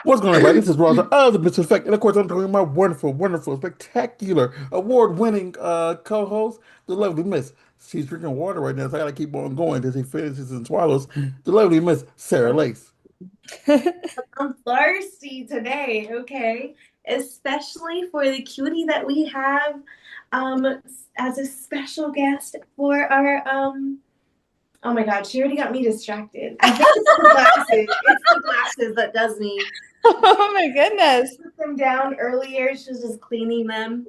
What's going on, everybody? This is Roger of the Business Effect, and of course, I'm talking about wonderful, wonderful, spectacular, award-winning co-host, the lovely Miss. She's drinking water right now, so I gotta keep on going as he finishes and swallows. The lovely Miss Sarah Lace. I'm thirsty today, okay? Especially for the cutie that we have as a special guest for our oh my God, she already got me distracted. I think it's the glasses. It's the glasses that does me. Oh my goodness. Put them down earlier. She was just cleaning them.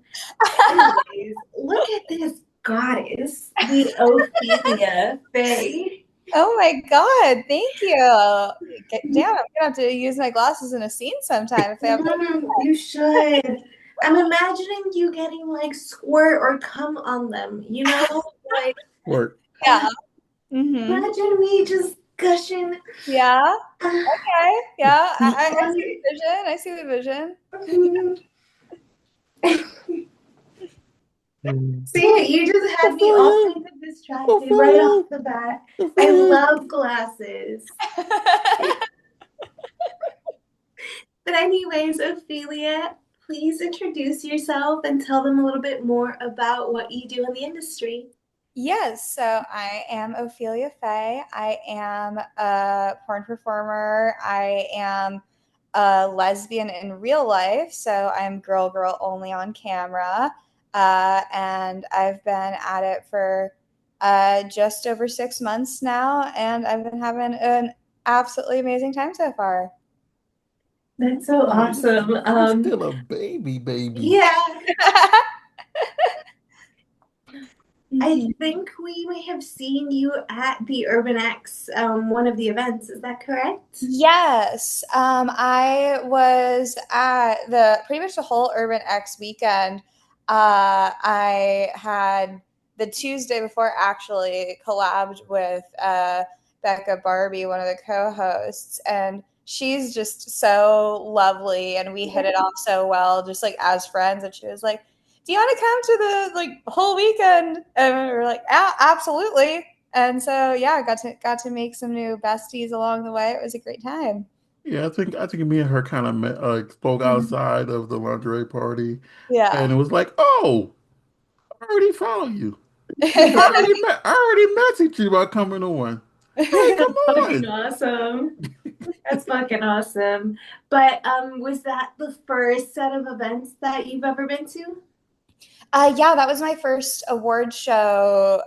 Anyways, look at this goddess, the Ophelia Faye. Oh my God. Thank you. Damn, I'm gonna have to use my glasses in a scene sometime if they have You should. I'm imagining you getting like squirt or cum on them, you know? Like, Work. yeah. Mm-hmm. imagine me just gushing. Yeah. Uh, Okay. Yeah. I see the vision. I see the vision. See, you just had me all Ophelia, kinds of distracted right Ophelia, off the bat. I Ophelia. love glasses. But anyways, Ophelia, please introduce yourself and tell them a little bit more about what you do in the industry. Yes, so I am Ophelia Faye. I am a porn performer. I am a lesbian in real life, so I'm girl girl only on camera. And I've been at it for just over 6 months now, and I've been having an absolutely amazing time so far. That's so Oh, awesome. you're still a baby, baby. Yeah, I Mhm. think we may have seen you at the Urban X, one of the events. Is that correct? Yes, I was at the pretty much the whole Urban X weekend. I had the Tuesday before actually collabed with Becca Barbie, one of the co-hosts, and she's just so lovely, and we hit it off so well, just like as friends. And she was like, "Do you want to come to the like whole weekend?" And we were like, "Yeah, absolutely." And so yeah, got to make some new besties along the way. It was a great time. Yeah, I think me and her kind of met, spoke Mhm. outside of the lingerie party, and Yeah. it was like, oh, I already follow you. I already messaged you about coming to one. Hey, come That's fucking on. awesome. That's fucking awesome. But was that the first set of events that you've ever been to? Yeah, that was my first award show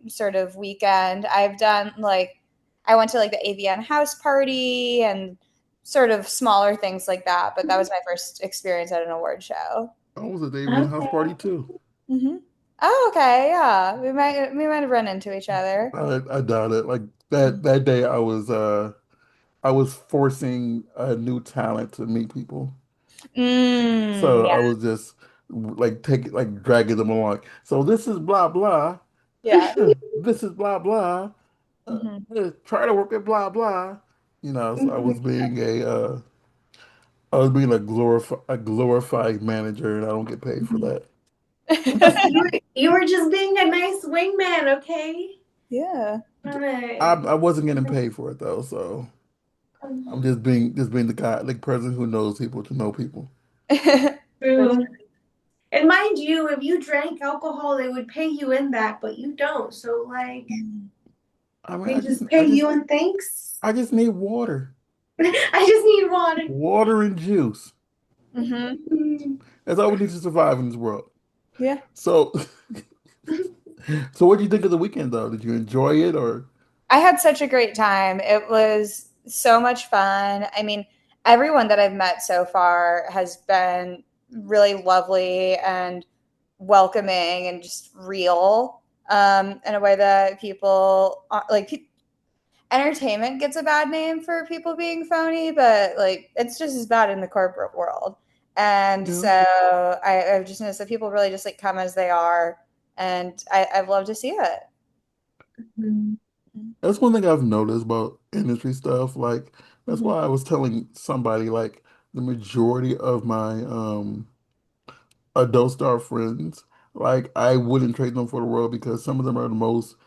sort of weekend. I've done like I went to like the AVN house party and sort of smaller things like that, but that was my first experience at an award show. I was at Davian house Okay. party too. Hmm. Oh, okay, yeah, we might have run into each other. I doubt it. Like that day, I was forcing a new talent to meet people. So Yeah, I was just like taking like dragging them along. So this is blah blah. yeah. This is blah blah. Hmm. Try to work at blah blah. So Mhm. I was being a glorified manager, and I don't get paid for that. You were just being a nice wingman, okay? Yeah. Not I wasn't getting paid for it though, so I'm just being the guy, like person who knows people to know people. That's true. And mind you, if you drank alcohol, they would pay you in that, but you don't. So like I mean, they just pay you in thanks. I just need water, I just need water. water and juice. hmm. That's all we need to survive in this world. Yeah. So, so what do you think of the weekend though? Did you enjoy it or? I had such a great time. It was so much fun. I mean, everyone that I've met so far has been really lovely and welcoming and just real in a way that people like entertainment gets a bad name for people being phony, but like it's just as bad in the corporate world. And Yeah. so I've just noticed that people really just like come as they are, and I've loved to see it. Mhm. That's one thing I've noticed about industry stuff. Like, that's Mhm. why I was telling somebody, like, the majority of my adult star friends, like, I wouldn't trade them for the world because some of them are the most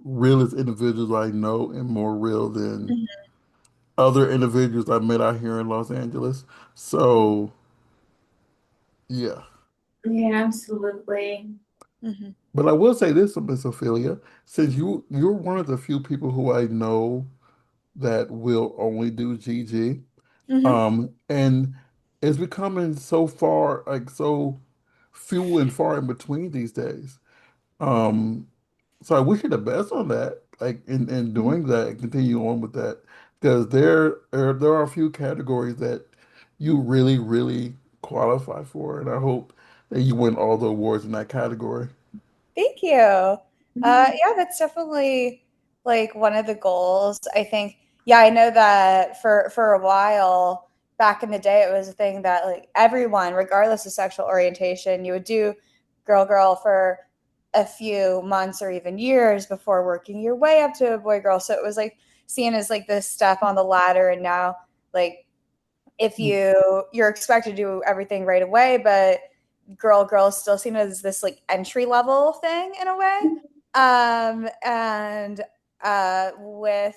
realest individuals I know and more real than other individuals I met out here in Los Angeles. So yeah. Yeah, absolutely. Mhm. But I will say this, Miss Ophelia, since you're one of the few people who I know that will only do GG, Mhm. and it's becoming so far like so few and far in between these days. Um, so I wish you the best on that, like in doing that and continue on with that, because there are a few categories that you really, really qualify for, and I hope that you win all the awards in that category. Thank you. Yeah, that's definitely like one of the goals. I think, yeah, I know that for a while back in the day, it was a thing that like everyone, regardless of sexual orientation, you would do girl girl for a few months or even years before working your way up to a boy girl. So it was like seen as like this step on the ladder, and now like if you're expected to do everything right away, but girl is still seen as this like entry level thing in a way. And with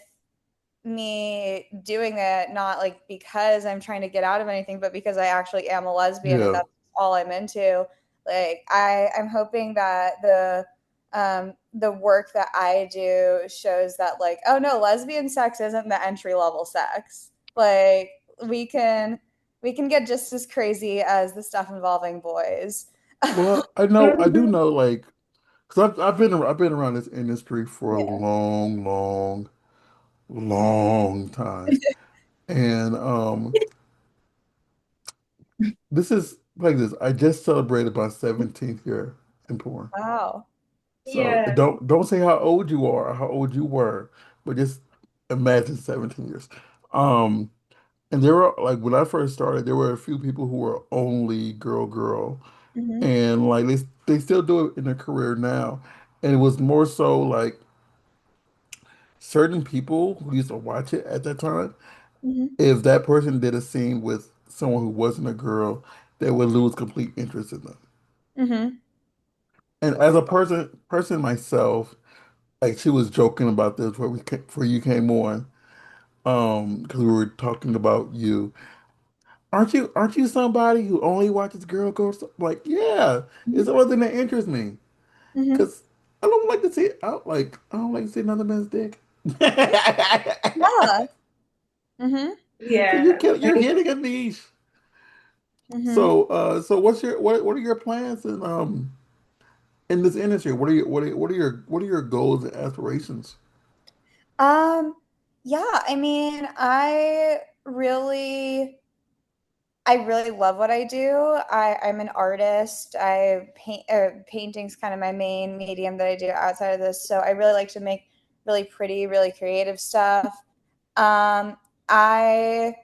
me doing it not like because I'm trying to get out of anything, but because I actually am a lesbian and Yeah. that's all I'm into. Like I'm hoping that the work that I do shows that like, oh no, lesbian sex isn't the entry level sex. Like we can we can get just as crazy as the stuff involving boys. Well, I do know, like, because I've been around this industry for a Yeah. long, long, long time, and this is like this. I just celebrated my 17th year in porn. Wow. So Yeah. don't say how old you are or how old you were, but just imagine 17 years. Um, and there were like when I first started, there were a few people who were only girl, Hmm. and like they still do it in their career now. And it was more so like certain people who used to watch it at that time, Hmm. if that person did a scene with someone who wasn't a girl, they would lose complete interest in them. Hmm. And as a person myself, like she was joking about this before you came on, because we were talking about you. Aren't you somebody who only watches girls? Like, yeah, it's the only thing that interests me. Hmm. Cause I don't like to see another man's dick. Yeah. Hmm. So Yeah. you're hitting a niche. Hmm. So so what are your plans in this industry? What are your goals and aspirations? Um, yeah, I mean, I really love what I do. I'm an artist. Painting's kind of my main medium that I do outside of this. So I really like to make really pretty, really creative stuff. Um, I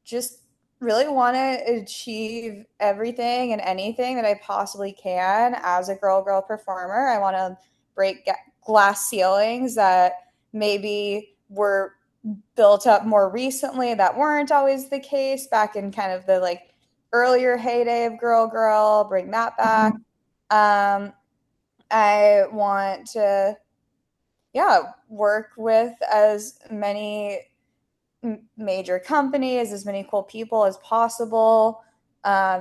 just really want to achieve everything and anything that I possibly can as a girl performer. I want to break glass ceilings that maybe were built up more recently that weren't always the case back in kind of the like earlier heyday of girl, bring that back. Um, I want to, yeah, work with as many major companies, as many cool people as possible.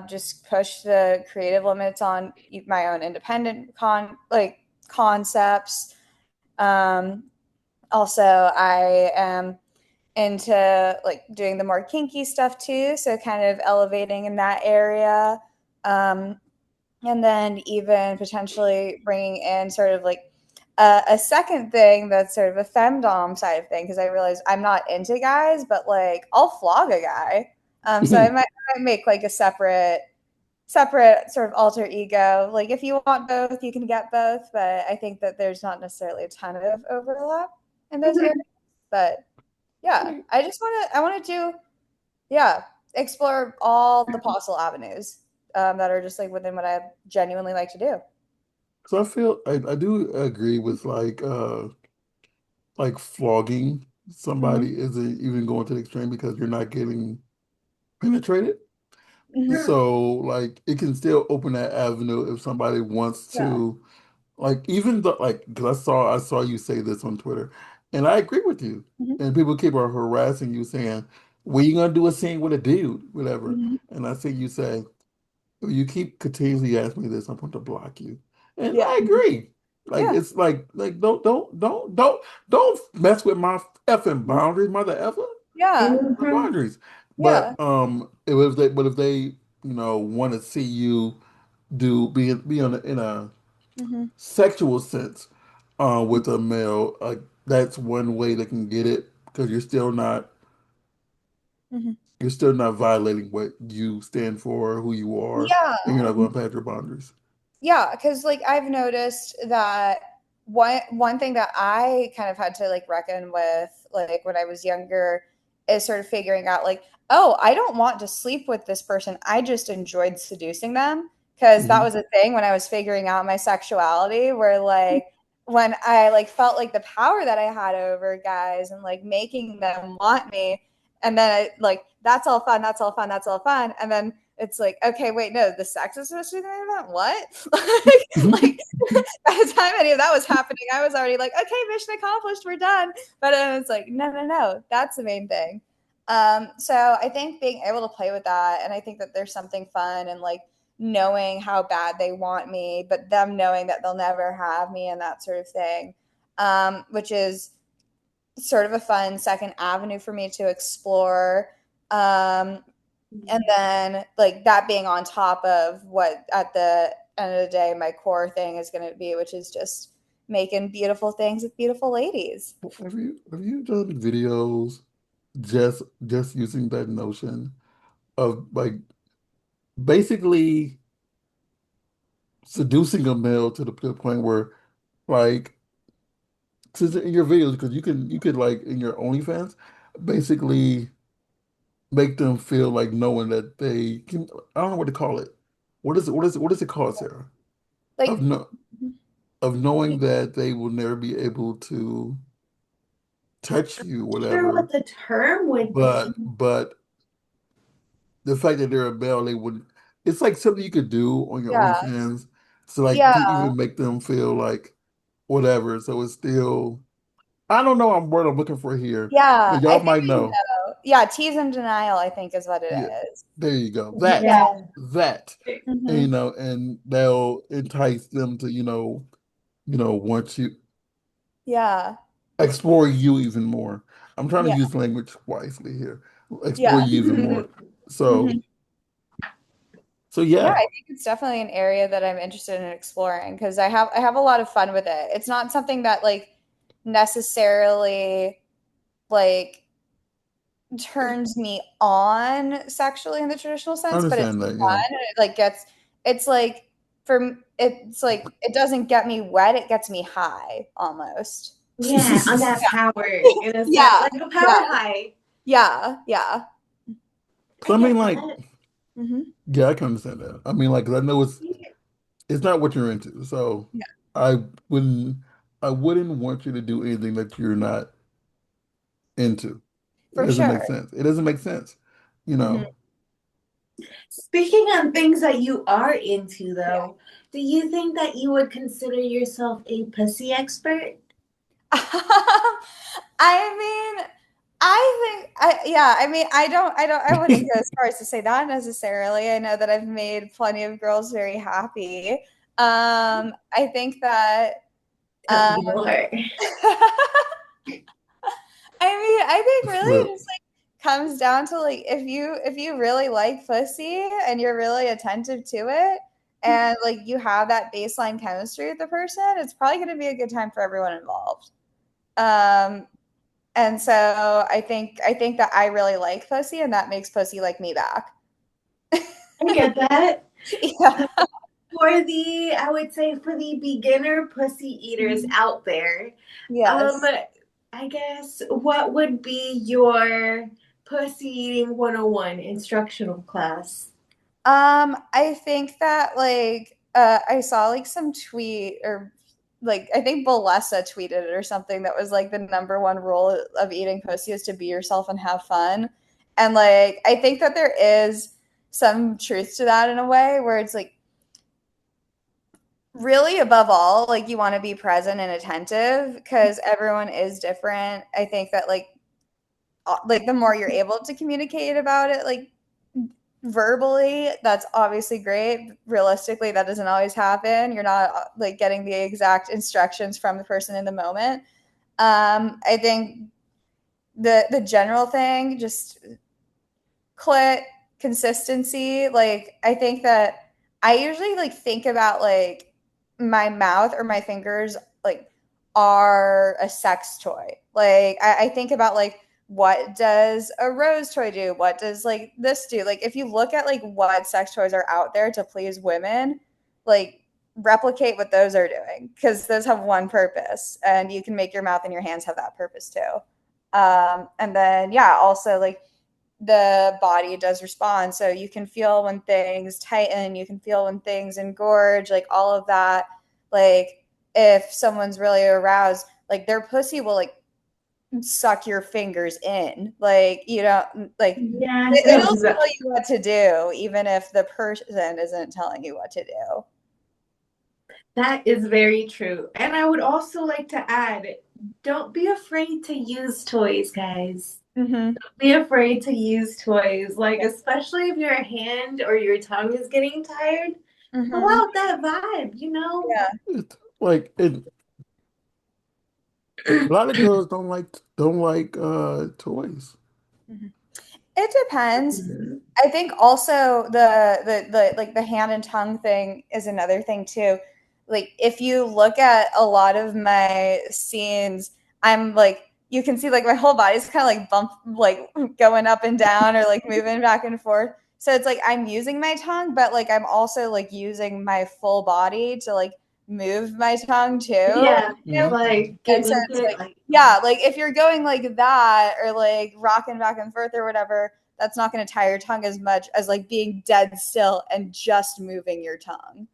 Just push the creative limits on my own independent concepts. Um, Also, I am into like doing the more kinky stuff too, so kind of elevating in that area. Um, and then even potentially bringing in sort of like a second thing that's sort of a femdom side of thing because I realize I'm not into guys, but like I'll flog a guy. So I might make like a separate sort of alter ego. Like if you want both, you can get both, but I think that there's not necessarily a ton of overlap in those areas. But yeah, I want to do yeah explore all the possible avenues that are just like within what I genuinely like to do. So I do agree with like flogging Hmm. somebody isn't even going to the extreme because you're not getting penetrated. Hmm. So like it can still open that avenue if somebody wants Yeah. to like even the like because I saw you say this on Twitter. And I agree with you. Mhm. And people keep on harassing you saying, when you gonna do a scene with a dude, whatever. Mhm. And I see you say, if you keep continuously asking me this, I'm going to block you. And Yeah. I agree. Like Yeah. it's like don't mess with my effing boundaries, mother ever. Yeah. My Hmm. boundaries. But Yeah. if they want to see you be on in a Hmm. sexual sense with a male, that's one way they can get it because Hmm. you're still not violating what you stand for, who you are, and Yeah. you're not going past your boundaries. Yeah, because like I've noticed that one thing that I kind of had to like reckon with like when I was younger is sort of figuring out like, oh, I don't want to sleep with this person. I just enjoyed seducing them because that Hmm. was a thing when I was figuring out my sexuality where like when I like felt like the power that I had over guys and like making them want me and then I like that's all fun, that's all fun, that's all fun. And then it's like, okay, wait, no, the sex is supposed to be the main event. What? like by the time any of that was happening, I was already like, okay, mission accomplished, we're done. But it's like, no, no, no, that's the main thing. So I think being able to play with that, and I think that there's something fun and like knowing how bad they want me, but them knowing that they'll never have me and that sort of thing, which is sort of a fun second avenue for me to explore. Um, and then like that being on top of what at the end of the day my core thing is going to be, which is just making beautiful things with beautiful ladies. Have you done videos just using that notion of like basically seducing a male to the point where like since in your videos because you could like in your OnlyFans basically make them feel like knowing that they can I don't know what to call it. What is it called, Sarah? Of Like no of knowing that they will never be able to touch you, Sure what whatever. the term would be. But the fact that they're a male, they would. It's like something you could do on your yeah, OnlyFans to like yeah, to even make them feel like whatever. So it's still. I don't know what I'm looking for here, but yeah, I y'all think might I know. know. Yeah, tease and denial I think is what it Yeah, is. there you go. That Yeah. that Mm-hmm. and they'll entice them to want you Yeah, explore you even more. I'm trying to yeah, use language wisely here. Explore yeah. you even more. So Mm-hmm. so Yeah, yeah, I think it's definitely an area that I'm interested in exploring because I have a lot of fun with it. It's not something that like necessarily like turns me on sexually in the traditional I sense, but it's understand that. fun Yeah, and it like gets it's like it's like it doesn't get me wet, it gets me high almost. Yeah, on that power in a sense, Yeah, like a yeah, power high. yeah, yeah. I I mean, get like, that. Hmm. yeah, I can understand that. I mean, like, 'cause I know it's not what you're into, so Yeah, I wouldn't I wouldn't want you to do anything that you're not into. It for doesn't sure. make sense. It doesn't make sense, you Hmm. know. Speaking on things that you are into, Yeah. though, do you think that you would consider yourself a pussy expert? I mean, I wouldn't go as far as to say that necessarily. I know that I've made plenty of girls very happy. I think that, Tell um, me more. I think really it Well, just like comes down to like if you really like pussy and you're really attentive to it and like you have that baseline chemistry with the person, it's probably going to be a good time for everyone involved. Um, And so I think that I really like pussy and that makes pussy like me back. I get that. Yeah. I would say for the beginner pussy eaters Mhm. out there, um, Yes. I guess what would be your pussy eating 101 instructional class? I think that like I saw like some tweet or like I think Balesa tweeted it or something that was like the number one rule of eating pussy is to be yourself and have fun. And like I think that there is some truth to that in a way where it's like Really, above all, like you want to be present and attentive because everyone is different. I think that like the more you're able to communicate about it, like verbally, that's obviously great. Realistically, that doesn't always happen. You're not like getting the exact instructions from the person in the moment. I think the general thing, just clit consistency. Like I think that I usually like think about like my mouth or my fingers like are a sex toy. Like I think about like what does a rose toy do? What does like this do? Like if you look at like what sex toys are out there to please women, like replicate what those are doing because those have one purpose and you can make your mouth and your hands have that purpose too. And then yeah, also like the body does respond. So you can feel when things tighten, you can feel when things engorge, like all of that. Like if someone's really aroused, like their pussy will like suck your fingers in. Like you don't like Yes, it'll tell exactly. you what to do, even if the person isn't telling you what to do. That is very true. And I would also like to add, don't be afraid to use toys, guys. Mm-hmm. Be afraid to use toys. Like, especially if your hand or your tongue is getting tired, pull Mm-hmm. out that vibe, you know? Yeah. Like a lot of girls don't like toys. Mm-hmm. It depends. Mhm. I think also the like the hand and tongue thing is another thing too. Like if you look at a lot of my scenes, I'm like you can see like my whole body's kind of like bump like going up and down or like moving back and forth. So it's like I'm using my tongue, but like I'm also like using my full body to like move my tongue too. Yeah, Mhm. like And get so into it's it. like, Like, yeah, like if you're going like that or like rocking back and forth or whatever, that's not going to tire your tongue as much as like being dead still and just moving your tongue.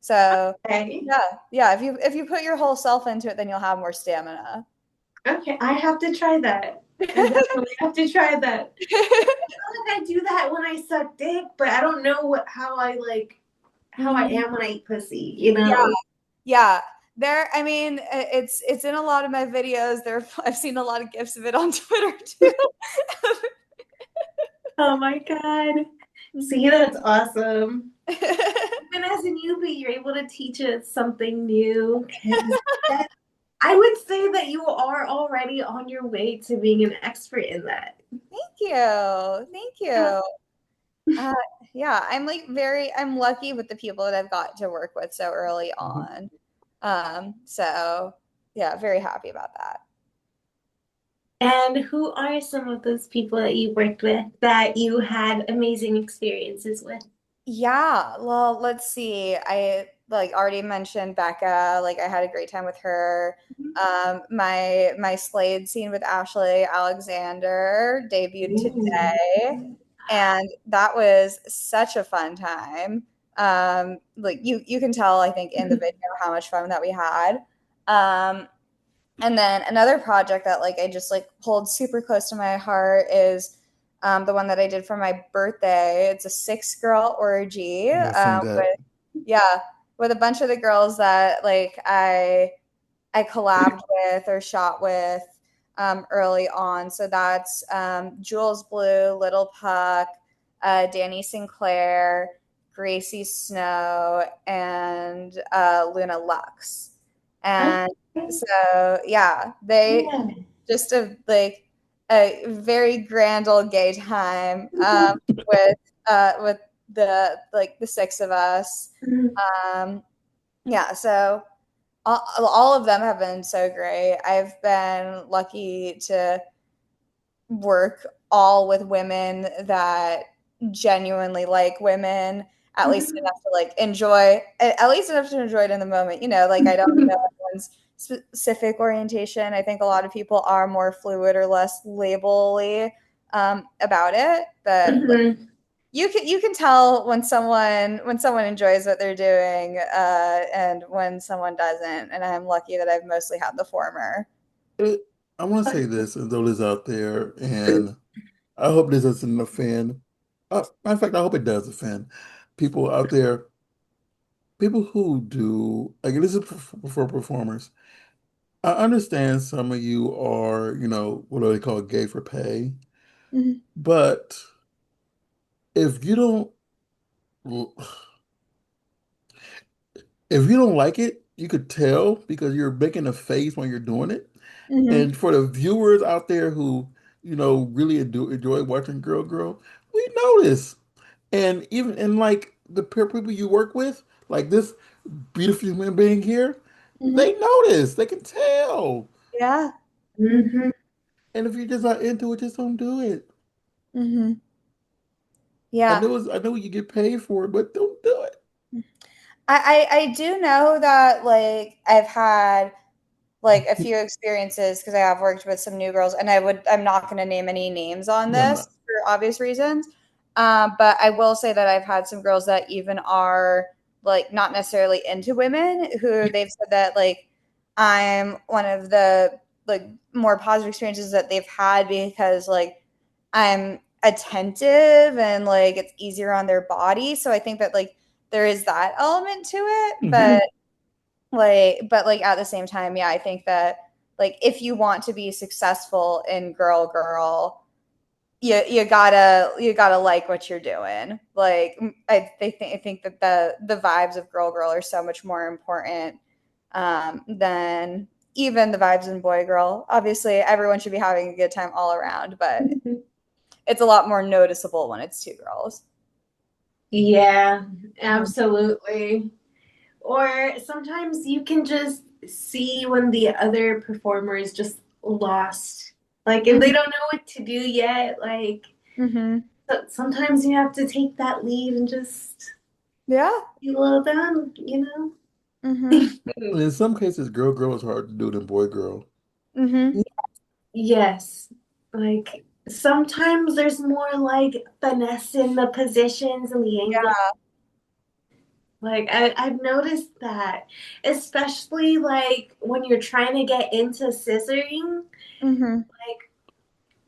So, okay, yeah, if you put your whole self into it, then you'll have more stamina. okay, I have to try that. I definitely have to try that. I feel like I do that when I suck dick, but I don't know how I Mhm. am when I eat pussy, you Yeah, know? yeah. There, I mean, it's in a lot of my videos. There, I've seen a lot of gifs of it on Twitter too. Oh my God. See, Mhm. that's awesome. Even as a newbie, you're able to teach us something new. 'Cause I would say that you are already on your way to being an expert in that. Thank you, thank you. Uh, yeah, I'm lucky with the people that I've got to work with so early Mhm. on. So yeah, very happy about that. And who are some of those people that you worked with that you had amazing experiences with? Yeah, well, let's see. I like already mentioned Becca, like I had a great time with her. My Slade scene with Ashley Alexander debuted Ooh. today, and that was such a fun time. Like you can tell, I think, in the video how much fun that we had. Um, and then another project that like I just like hold super close to my heart is the one that I did for my birthday. It's a 6 girl orgy Yeah, I seen that. with yeah with a bunch of the girls that like I collabed with or shot with early on. So that's Jules Blue, Little Puck, Danny Sinclair, Gracie Snow, and Luna Lux. And Okay. so yeah, they Yeah. just a very grand old gay time with with the 6 of us. Um, yeah, so all of them have been so great. I've been lucky to work all with women that genuinely like women, at least enough to like enjoy, at least enough to enjoy it in the moment. Like I don't know everyone's specific orientation. I think a lot of people are more fluid or less labely about it, but like Mhm. you can tell when someone enjoys what they're doing and when someone doesn't, and I'm lucky that I've mostly had the former. It, I want to say this, and those out there, and I hope this doesn't offend. Matter of fact, I hope it does offend people out there. people who do, like, this is for performers. I understand some of you are, what do they call it, gay for pay, Mhm. but if you don't, if you don't like it, you could tell because you're making a face when you're doing it. Mhm. And for the viewers out there who, really enjoy watching Girl, we notice. And even in like the people you work with, like this beautiful human being here, Mhm. they notice, they can tell. Yeah. Hmm. And if you're just not into it, just don't do it. Mhm. Yeah. I know you get paid for it, but don't do it. I do know that like I've had like a few experiences because I have worked with some new girls, and I'm not going to name any names on Yeah, I'm not. this for obvious reasons. But I will say that I've had some girls that even are like not necessarily into women who they've said that like I'm one of the like more positive experiences that they've had because like I'm attentive and like it's easier on their body. So I think that like there is that element to it, Hmm. but at the same time, yeah, I think that like if you want to be successful in girl, you gotta like what you're doing. Like I think that the vibes of girl are so much more important than even the vibes in boy. Obviously, everyone should be having a good time all around, but it's a lot more noticeable when it's two girls. Yeah, absolutely. Or sometimes you can just see when the other performer is just lost. Like if they Mm-hmm. don't know what to do yet, like Mm-hmm. sometimes you have to take that lead and just Yeah. be a little done. Mm-hmm. And in some cases, girl is harder to do than boy. Mm-hmm. Yes. Like sometimes there's more like finesse in the positions and the angle. Yeah. Like I've noticed that, especially like when you're trying to get into scissoring, Mm-hmm. like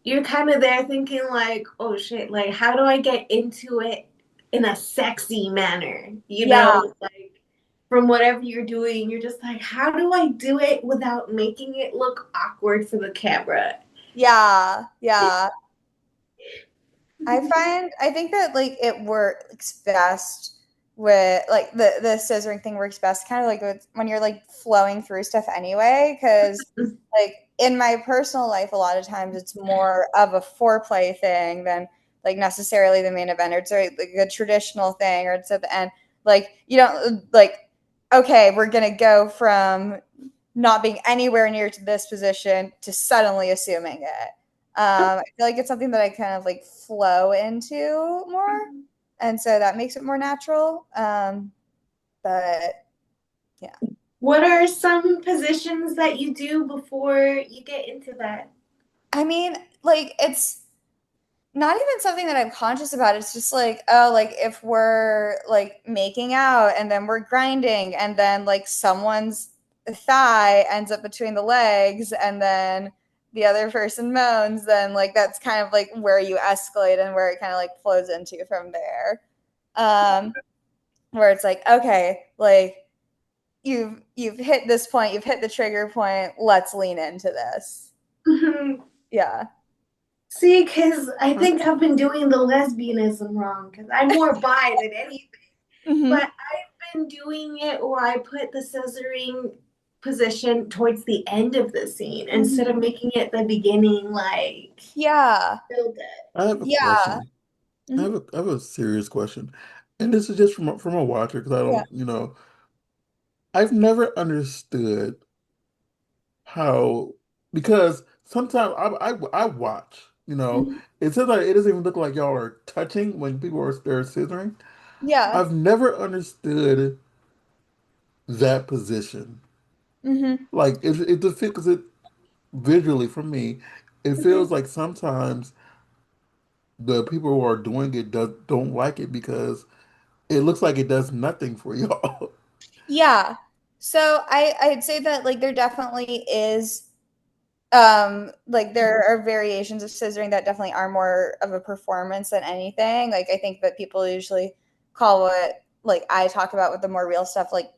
you're kind of there thinking like, oh shit, like how do I get into it in a sexy manner? Yeah. Like from whatever you're doing, you're just like, how do I do it without making it look awkward for the camera? Yeah. Yeah. I think that like it works best with like the scissoring thing works best kind of like when you're like flowing through stuff anyway because like in my personal life a lot of times it's more of a foreplay thing than like necessarily the main event or it's like a traditional thing or it's at the end like you don't like okay we're gonna go from not being anywhere near to this position to suddenly assuming it. I feel like it's something that I kind of like flow into more, and so that makes it more natural. But yeah, What are some positions that you do before you get into that? I mean, like it's not even something that I'm conscious about. It's just like, oh, like if we're like making out and then we're grinding and then like someone's thigh ends up between the legs and then the other person moans, then like that's kind of like where you escalate and where it kind of like flows into from there. Um, where it's like, okay, like you've hit this point, you've hit the trigger point, let's lean into this. Yeah. See, because I think I've been doing the lesbianism wrong because I'm more bi than anything. But Mm-hmm. I've been doing it where I put the scissoring position towards the end of the scene instead Mm-hmm. of making it the beginning, like Yeah. build it. I have a Yeah. question. Mhm. I have a serious question, and this is just from a watcher because I Yeah. don't, I've never understood how because sometimes I watch, Mhm. it says like it doesn't even look like y'all are touching when people are they're scissoring. Yeah. I've never understood that position. Mhm. Like it just because it visually for me, it feels Mhm. like sometimes the people who are doing it don't like it because it looks like it does nothing for y'all. Yeah. So I'd say that like there definitely is like there are variations of scissoring that definitely are more of a performance than anything. Like I think that people usually call what like I talk about with the more real stuff, like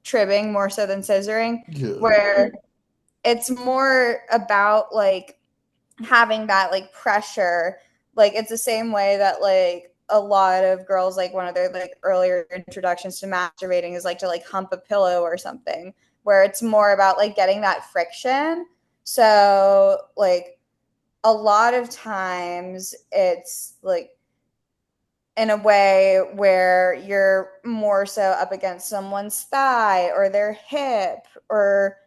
tribbing more so than scissoring, Yeah. where it's more about like having that like pressure. Like it's the same way that like a lot of girls, like one of their like earlier introductions to masturbating is like to like hump a pillow or something, where it's more about like getting that friction. So like a lot of times it's like in a way where you're more so up against someone's thigh or their hip or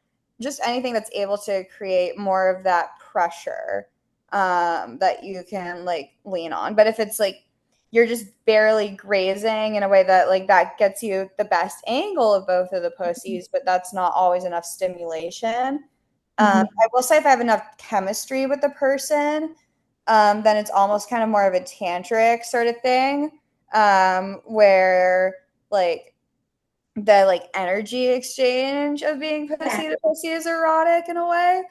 just anything that's able to create more of that pressure, that you can like lean on. But if it's like you're just barely grazing in a way that like that gets you the best angle of both of the pussies, but that's not always enough stimulation. Mhm. I will say if I have enough chemistry with the person, then it's almost kind of more of a tantric sort of thing, where like the like energy exchange of being Yeah. pussy to pussy is erotic in a way.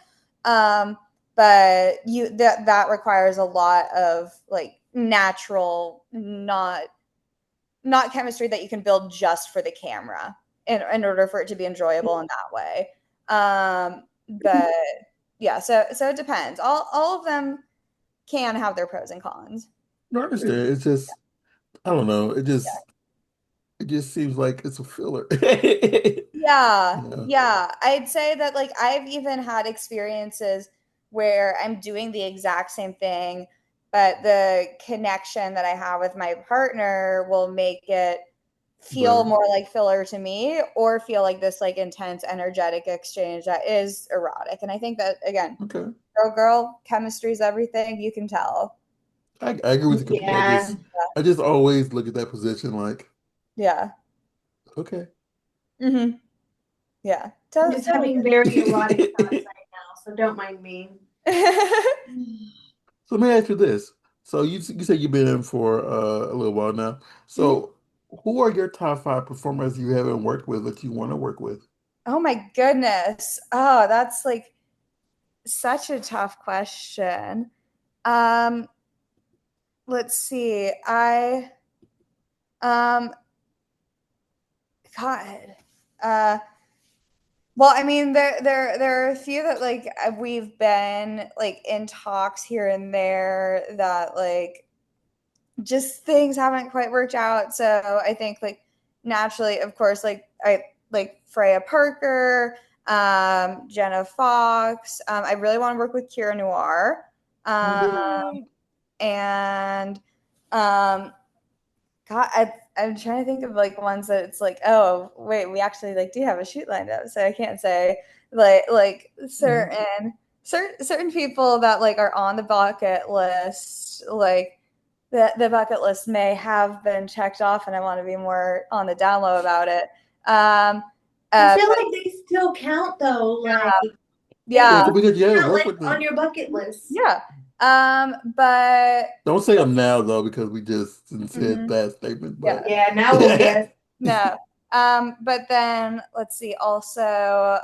Um, but that requires a lot of like natural, not chemistry that you can build just for the camera in order for it to be enjoyable in that way. But yeah, so it depends. All of them can have their pros and cons. No, I understand. It's just I don't know. It just seems like it's a filler. Yeah, Yeah. yeah. I'd say that like I've even had experiences where I'm doing the exact same thing, but the connection that I have with my partner will make it feel Better. more like filler to me or feel like this like intense energetic exchange that is erotic. And I think that again, Okay. girl chemistry is everything, you can tell. I agree with you completely. I Yeah. just I just always look at that position like, Yeah. okay. Mm-hmm. Yeah. I'm just Totally having very erotic thoughts right now, so don't mind me. good. So let me ask you this. So you said you've been in for a little while now. Mhm. So who are your top five performers you haven't worked with that you want to work with? Oh my goodness. Oh, that's like such a tough question. Um, let's see. Um, God. Uh, well, I mean, there are a few that like we've been like in talks here and there that like just things haven't quite worked out. So I think like naturally, of course, like I like Freya Parker, Jenna Fox. I really want to work with Kira Noir. Um, Mm, and God, I'm trying to think of like ones that it's like, oh wait, we actually like do have a shoot lined up, so I can't say like mhm. certain people that like are on the bucket list, like the bucket list may have been checked off, and I want to be more on the down low about it. Um, I feel but like they still count though. Like yeah, Yeah, they because you haven't count worked like with on them. your bucket list. yeah. But Don't say them now though, because we just said mhm, that statement. yeah. But Yeah, now we'll guess. No. But then let's see. Also,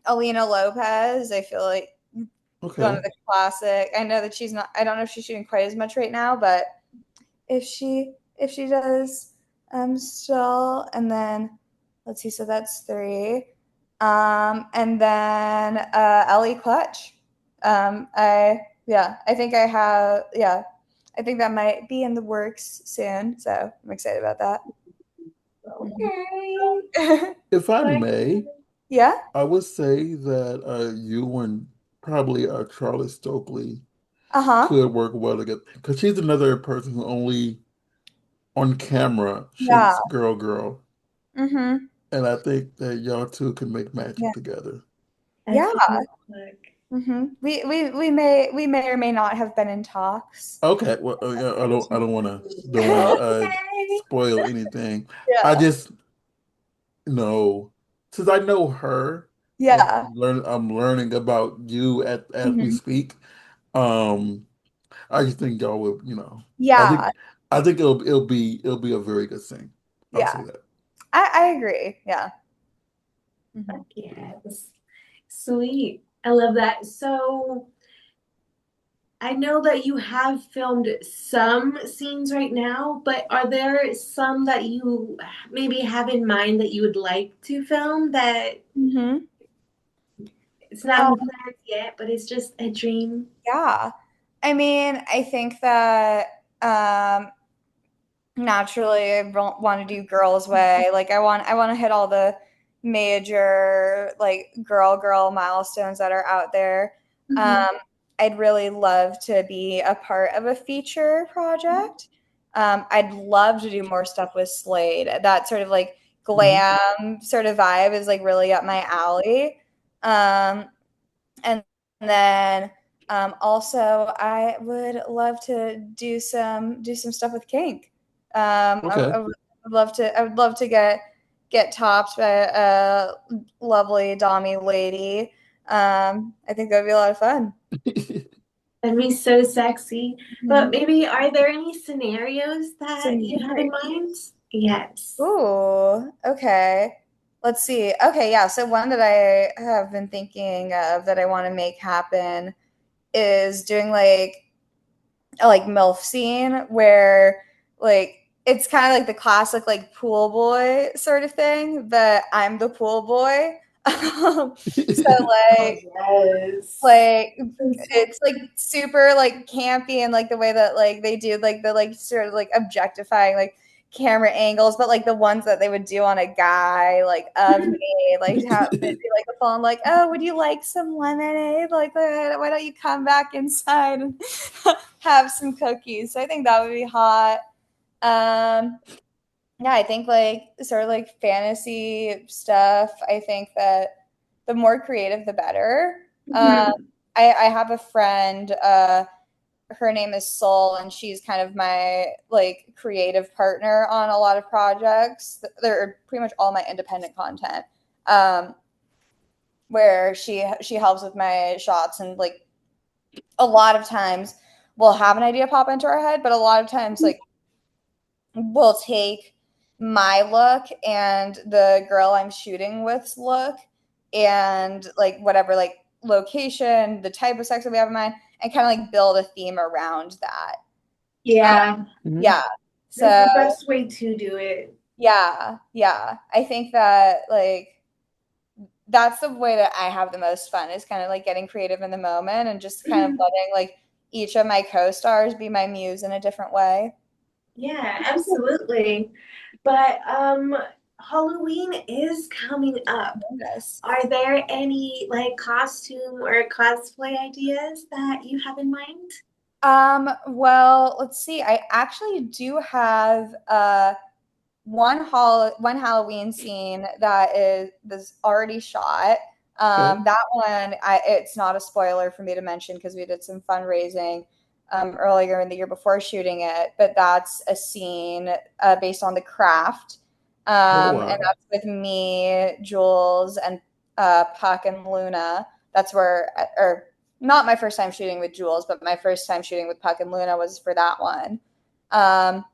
Alina Lopez. I feel like one okay. of the classic. I know that she's not. I don't know if she's shooting quite as much right now, but if she does, still. And then let's see. So that's three. And then Ellie Clutch. I yeah. I think I have yeah. I think that might be in the works soon. So I'm excited about that. Okay. If I But may, Yeah. I would say that you and probably Charlotte Stokely Uh-huh. could work well together because she's another person who only on camera Yeah. shoots girl girl, Mm-hmm. and I think that y'all two can make Yeah. magic together. Yeah. that's a look. Mm-hmm. We may or may not have been in talks. Okay, well, yeah, I don't want to Okay. spoil anything. I Yeah. just know since I know her and Yeah. I'm learning about you at as we Hmm. speak. Um, I just think y'all will, I Yeah. think I think it'll be a very good thing. I'll Yeah. say that. I agree. Yeah. Fuck Hmm. yes. Sweet. I love that. So I know that you have filmed some scenes right now, but are there some that you maybe have in mind that you would like to film that Mm-hmm. it's not in the plans yet, but it's just a dream? Yeah. I mean, I think that naturally I want to do girls way. Like I want to hit all the major like girl milestones that are out there. Mhm. Um I'd really love to be a part of a feature project. I'd love to do more stuff with Slade. That sort of like Hmm. glam sort of vibe is like really up my alley. Um and then also I would love to do some stuff with kink. Okay. I would love to get topped by a lovely dommy lady. I think that would be a lot of fun. That'd be so sexy. But Mhm. maybe are there any scenarios that you have in Scenarios. mind? Yes. Ooh, okay. Let's see. Okay, yeah. So one that I have been thinking of that I want to make happen is doing like MILF scene where like it's kind of like the classic like pool boy sort of thing, but I'm the pool boy. So Oh, yes. like it's like super like campy and like the way that like they do like the like sort of like objectifying like camera angles, but like the ones that they would do on a guy like of me, like how they'd be like the phone like, oh, would you like some lemonade? Like why don't you come back inside and have some cookies? So I think that would be hot. Um yeah, I think like sort of like fantasy stuff. I think that the more creative, the better. Um, Mhm. I have a friend. Her name is Soul, and she's kind of my like creative partner on a lot of projects. They're pretty much all my independent content, um, where she helps with my shots, and like a lot of times we'll have an idea pop into our head, but a lot of times like will take my look and the girl I'm shooting with's look and like whatever like location, the type of sex that we have in mind, and kind of like build a theme around that. Uh, Yeah, Hmm. yeah. that's So the best way to do it. yeah. I think that like that's the way that I have the most fun is kind of like getting creative in the moment and just kind of letting like each of my co-stars be my muse in a different way. Yeah, absolutely. But Halloween is coming up. Yes. Are there any like costume or cosplay ideas that you have in mind? Well, let's see. I actually do have one Halloween scene that is was already shot. Okay. That one, it's not a spoiler for me to mention because we did some fundraising earlier in the year before shooting it. But that's a scene based on The Craft, Oh and wow. that's with me, Jules, and Puck and Luna. That's where, or not my first time shooting with Jules, but my first time shooting with Puck and Luna was for that one. Um,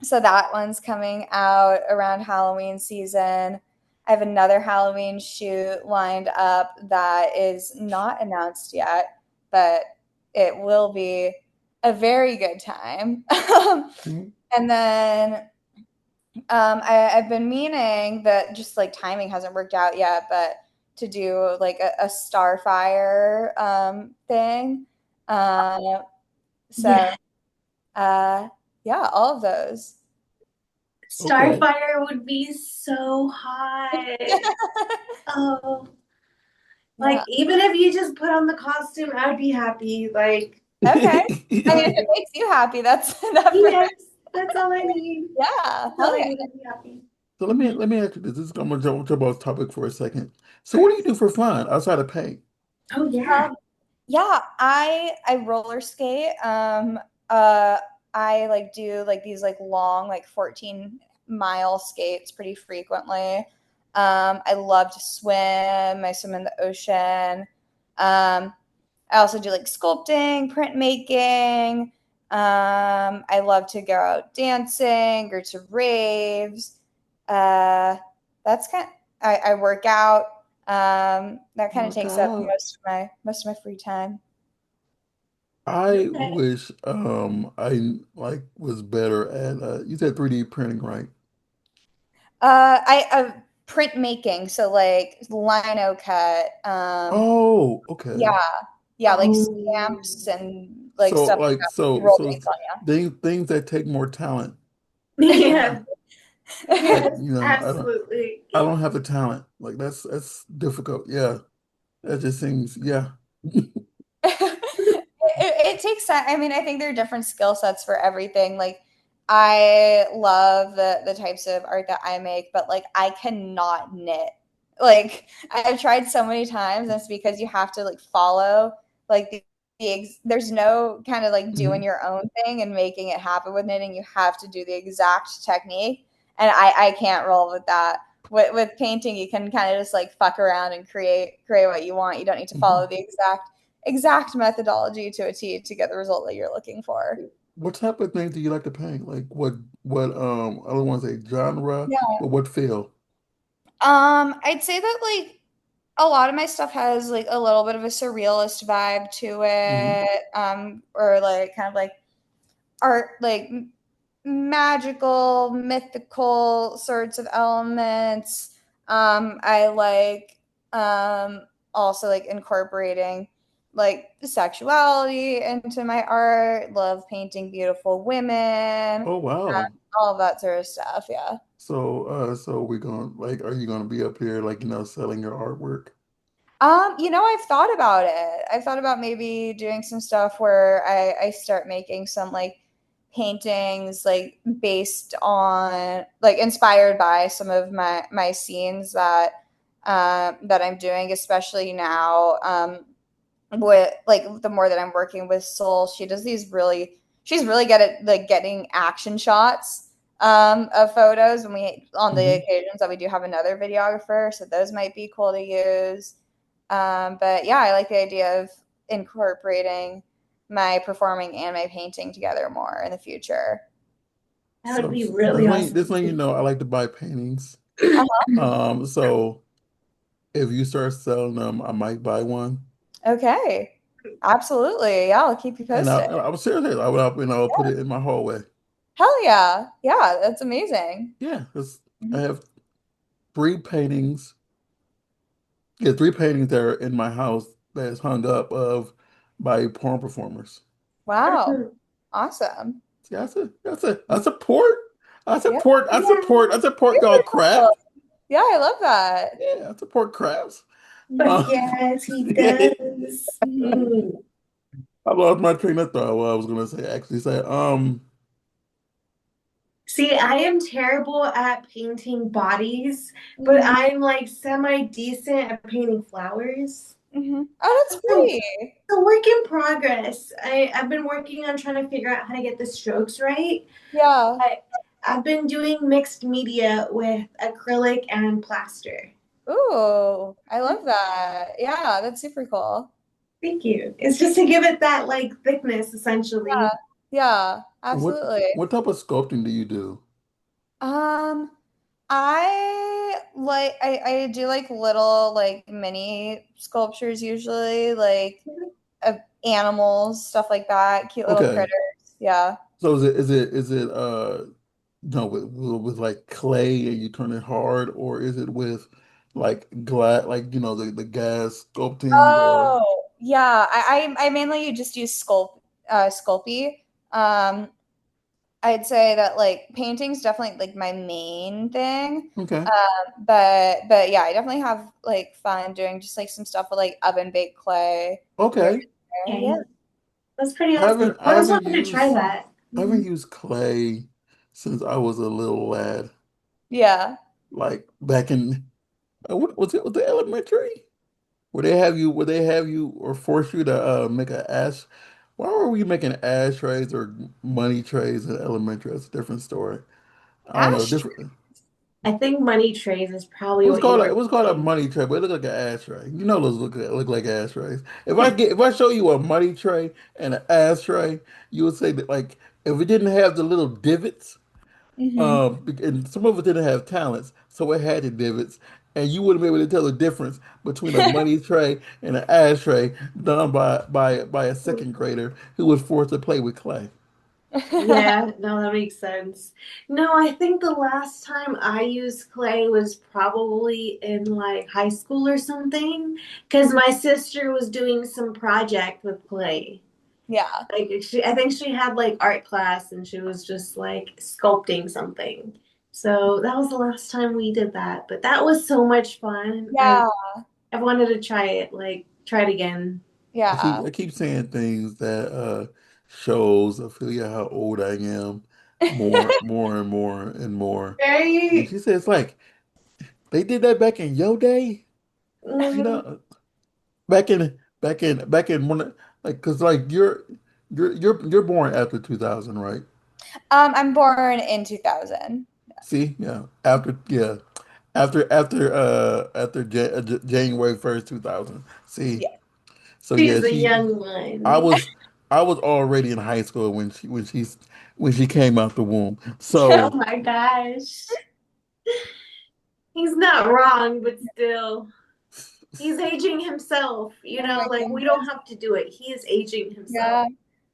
so that one's coming out around Halloween season. I have another Halloween shoot lined up that is not announced yet, but it will be a very good time. Mhm. And then I've been meaning that just like timing hasn't worked out yet, but to do like a Starfire thing. Uh, Yeah. so uh, yeah, all of those. Okay. Starfire would be so hot. Oh, like Yeah. even if you just put on the costume, I'd be happy. Like, Okay. I mean, if oh, it makes you happy, that's enough for me. yes, that's all I need. Yeah. That's all Hell I yeah. need to be happy. So let me ask you this. This is I'm gonna jump off topic for a second. So what do you do for fun outside of paint? Oh yeah. Um, yeah, I roller skate. Uh, I like do like these like long like 14-mile skates pretty frequently. I love to swim. I swim in the ocean. I also do like sculpting, printmaking. I love to go out dancing or to raves. Uh, that's kind of, I work out. That kind of Work takes up out. most of my free time. I Okay. wish I like was better at you said 3D printing, right? I printmaking, so like lino cut, Oh, okay. yeah, yeah, like Oh, stamps and like So stuff like like that. so Roll so things on things that take more talent. yeah. Yeah. Like, Yes, you know, absolutely. I don't have the talent. Like that's difficult. Yeah. That just seems yeah. you. It takes time. I mean, I think there are different skill sets for everything. Like, I love the types of art that I make, but like, I cannot knit. Like, I've tried so many times, and it's because you have to like follow like there's no kind of like doing Mhm. your own thing and making it happen with knitting. You have to do the exact technique, and I can't roll with that. With painting, you can kind of just like fuck around and create what you want. You don't need to follow Mhm. the exact methodology to a T to get the result that you're looking for. What type of things do you like to paint? Like what I don't want to say genre, Yeah. but what feel? I'd say that like a lot of my stuff has like a little bit of a surrealist vibe to Hmm. it, or like kind of like art, like magical, mythical sorts of elements. I like also like incorporating like sexuality into my art, love painting beautiful women, Oh wow. all of that sort of stuff. Yeah. So we're gonna like are you gonna be up here like selling your artwork? I've thought about it. I've thought about maybe doing some stuff where I start making some like paintings like based on like inspired by some of my scenes that I'm doing, especially now. With like the more that I'm working with Soul, she's really good at like getting action shots of photos when we on the Hmm. occasions that we do have another videographer, so those might be cool to use. But yeah, I like the idea of incorporating my performing and my painting together more in the future. That would So be really this awesome. thing I like to buy paintings. Uh-huh. So if you start selling them, I might buy one. Okay. Absolutely. Yeah, I'll keep you posted. And I was serious. I would put it in my hallway. Hell yeah. Yeah, that's amazing. Yeah, I have three paintings. Yeah, three paintings that are in my house that is hung up of by porn performers. Wow. Awesome. See, I support. Yeah. I Yeah, support y'all Super cool. craft. Yeah, I love that. Yeah, I support crafts. but Mhm. Uh, yes, he I does. Mhm. lost my train of thought. What I was gonna say, actually say, See, I am terrible at painting bodies, but Mhm. I'm like semi decent at painting flowers. Mhm. Oh, that's So pretty. it's a work in progress. I've been working on trying to figure out how to get the strokes right. Yeah. I've been doing mixed media with acrylic and plaster. Ooh, I love that. Yeah, that's super cool. Thank you. It's just to give it that like thickness Yeah. essentially. Yeah, what absolutely. what type of sculpting do you do? Um, I do like little like mini sculptures usually, like of animals, stuff like that, cute little Okay, critters. Yeah. so is it with like clay and you turn it hard, or is it with like glass, like the gas sculpting, or Oh, yeah. I mainly just use Sculpey. Um, I'd say that like painting's definitely like my main thing. okay, But yeah, I definitely have like fun doing just like some stuff with like oven baked clay here okay. and there. Okay. Yeah. That's pretty I awesome. haven't I I always haven't wanted to try used that. I haven't used clay since I was a little lad, Yeah. like back in what was it, was the elementary? Would they have you or force you to make an ash? Why were we making ashtrays or money trays in elementary? That's a different story. I don't know, Ash. different. I think money trays is It probably was what you called a, were it was called a thinking. money tray, but it looked like an ashtray. Those look like ashtrays. If I show you a money tray and an ashtray, you would say that like if it didn't have the little divots, Hmm. and some of it didn't have talents, so it had the divots, and you wouldn't be able to tell the difference between a money tray and an ashtray done by a second grader who was forced to play with clay. Yeah, no, that makes sense. No, I think the last time I used clay was probably in like high school or something, because my sister was doing some project with clay. Yeah. Like I think she had like art class and she was just like sculpting something. So that was the last time we did that. But that was so much fun. Yeah. I wanted to try it, like try it again. Yeah. I keep saying things that shows Ophelia how old I am more and more and more. And Very she says like they did that back in your day, you mm, know, back in one like because like you're born after 2000, right? I'm born in 2000. See, yeah, after January 1st 2000. See, Yeah. so she's yeah, the she young I one. was I was already in high school when she came out the womb. Oh So my gosh. He's not wrong, but still. He's aging himself, you Oh know, my like we don't goodness. have to do it. He is aging himself. Yeah.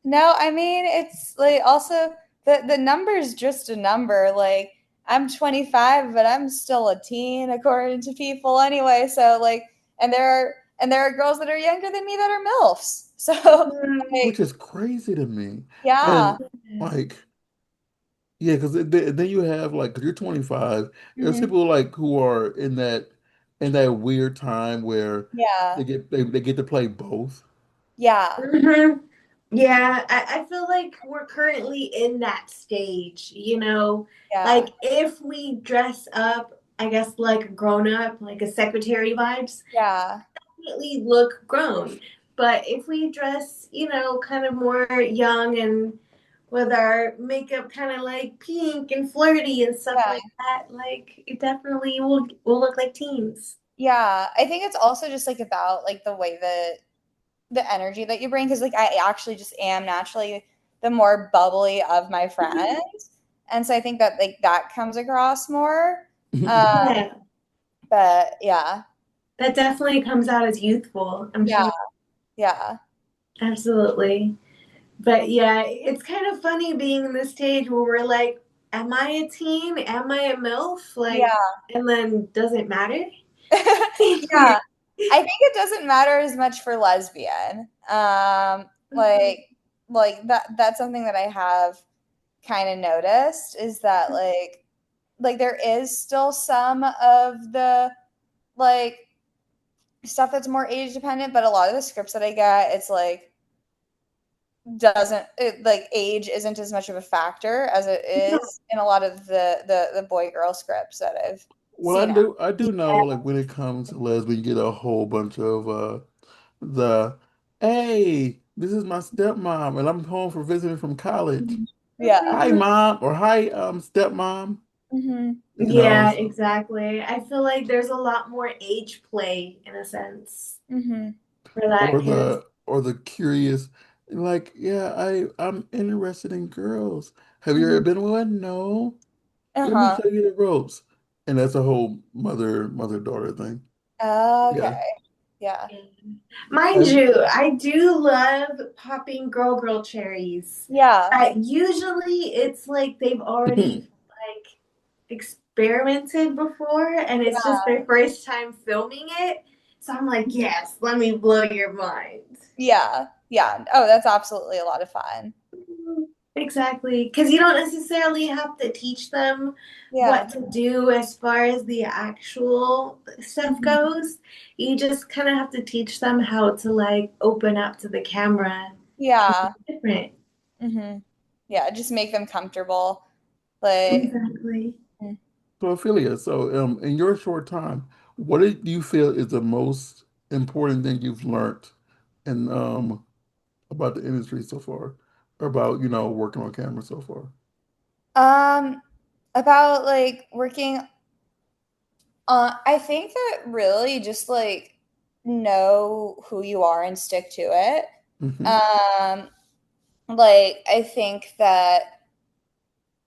No, I mean it's like also the number's just a number. Like I'm 25, but I'm still a teen according to people anyway. So like and there are girls that are younger than me that are MILFs. So which like is crazy to me. yeah. And like yeah, because then you have like, because you're 25, there's Hmm. people like who are in that weird time where Yeah. they get to play both. Yeah. Mhm. Yeah, I feel like we're currently in that stage, you know, Yeah. like if we dress up, I guess like grown up, like a secretary vibes, Yeah. definitely look grown. But if we dress, you know, kind of more young and with our makeup kind of like pink and flirty and stuff Yeah. like that, like it definitely will look like teens. Yeah. I think it's also just like about like the way that the energy that you bring because like I actually just am naturally the more bubbly of my friends, and so I think that like that comes across more. um Yeah, but yeah. that definitely comes out as youthful, I'm Yeah. sure. Yeah. Absolutely. But yeah, it's kind of funny being in this stage where we're like, am I a teen? Am I a MILF? Like, Yeah. and then does it matter? Yeah, I think it doesn't matter as much for lesbian. That's something that I have kind of noticed is that like there is still some of the like stuff that's more age dependent, but a lot of the scripts that I get, it's like doesn't it, like age isn't as much of a factor as it is in a lot of the boy girl scripts that I've Well, seen out. I do know like when it comes to lesbian, you get a whole bunch of the hey, this is my stepmom and I'm home for visiting from college. Yeah. Hi mom or hi stepmom, Hmm. you know, Yeah, exactly. I feel like there's a lot more age play in a sense Hmm. for that kind of. or the curious like, yeah, I'm interested in girls. Have you ever Hmm. been with one? No. Let me Uh-huh. show you the ropes. And that's a whole mother daughter thing. Okay. Yeah. Yeah. Mind Have, you, I do love popping girl cherries. Yeah. Usually it's like they've already like experimented before and it's just their first time filming it. So I'm like, yes, let me blow your mind. Yeah. Yeah. Oh, that's absolutely a lot of fun. Exactly, because you don't necessarily have to teach them Yeah. what to do as far as the actual stuff Mhm. goes. You just kind of have to teach them how to like open up to the camera. Yeah. Different. Hmm. Yeah. Just make them comfortable. Like, Exactly. mm. so Ophelia, so in your short time, what do you feel is the most important thing you've learned in about the industry so far? Or about, working on camera so far? um, about like working I think that really just like know who you are and stick to it. Hmm. Um, like I think that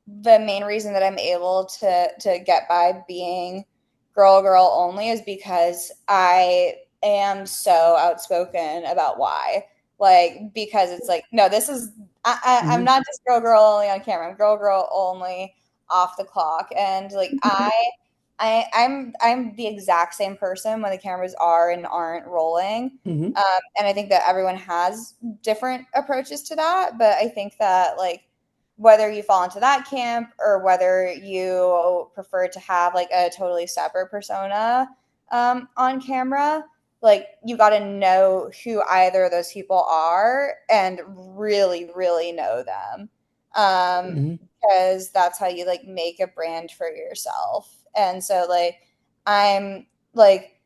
the main reason that I'm able to get by being girl only is because I am so outspoken about why. Like because it's like no, this is I'm Hmm. not just girl only on camera. I'm girl only off the clock, and like I'm the exact same person when the cameras are and aren't rolling. Hmm. And I think that everyone has different approaches to that, but I think that like whether you fall into that camp or whether you prefer to have like a totally separate persona on camera, like you got to know who either of those people are and really, really know them. Um, Hmm. because that's how you like make a brand for yourself. And so like I'm like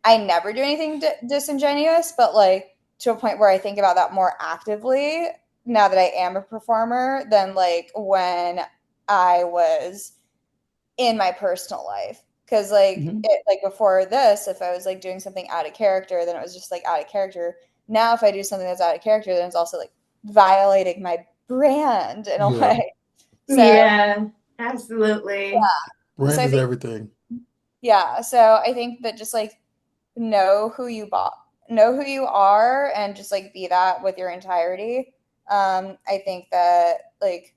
I never do anything disingenuous, but like to a point where I think about that more actively now that I am a performer than like when I was in my personal life. Cause like Hmm. it like before this, if I was like doing something out of character, then it was just like out of character. Now if I do something that's out of character, then it's also like violating my brand in a Yeah. way. So Yeah, absolutely. so Brand I is think everything. yeah, so I think that just like know who you bought know who you are and just like be that with your entirety. I think that like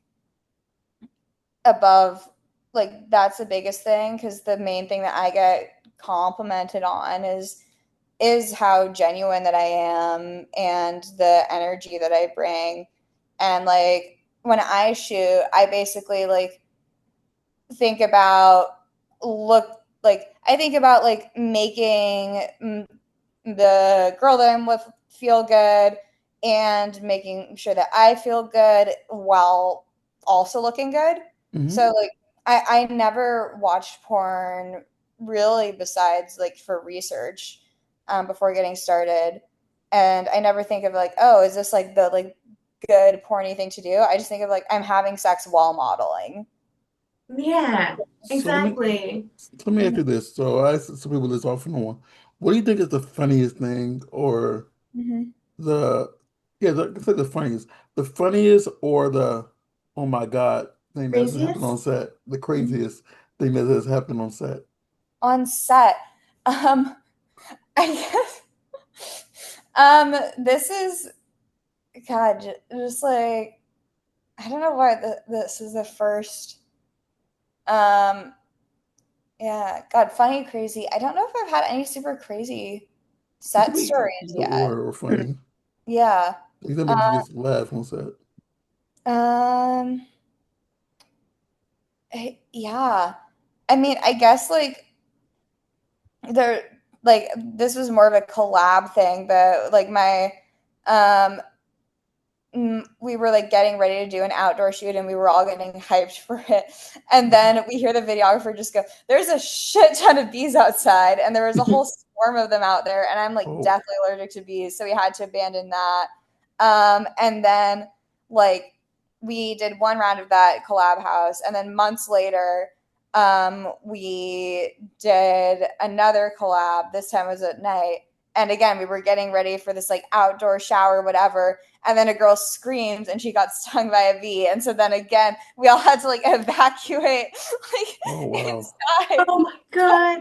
above like that's the biggest thing because the main thing that I get complimented on is how genuine that I am and the energy that I bring. And like when I shoot, I basically like think about look like I think about like making the girl that I'm with feel good and making sure that I feel good while also looking good. Hmm. So like I never watched porn really besides like for research before getting started. And I never think of like, oh, is this like the like good porny thing to do? I just think of like I'm having sex while modeling. Yeah, So exactly. let me ask you this. So I ask some people this often on. What do you think is the funniest thing or Mhm. the yeah, let's say the funniest or the oh my God thing that's happened on Craziest? set, the craziest thing that has happened on set. On set. Um, I guess. This is God, just like I don't know why this is the first. Um, yeah, God, funny, crazy. I don't know if I've had any super crazy It could set be stories either yet. or funny. Yeah. Things that Uh, make you just laugh on set. um, yeah. I mean, I guess like there, like this was more of a collab thing, but like my um we were like getting ready to do an outdoor shoot and we were all getting hyped for it. And then we hear the videographer just go, there's a shit ton of bees outside. And there was a whole swarm of them out there. And I'm like Oh, deathly allergic to bees. So we had to abandon that. And then like we did one round of that collab house. And then months later, we did another collab. This time was at night. And again, we were getting ready for this like outdoor shower, whatever, and then a girl screams and she got stung by a bee, and so then again we all had to like evacuate like oh wow. inside. Oh my God.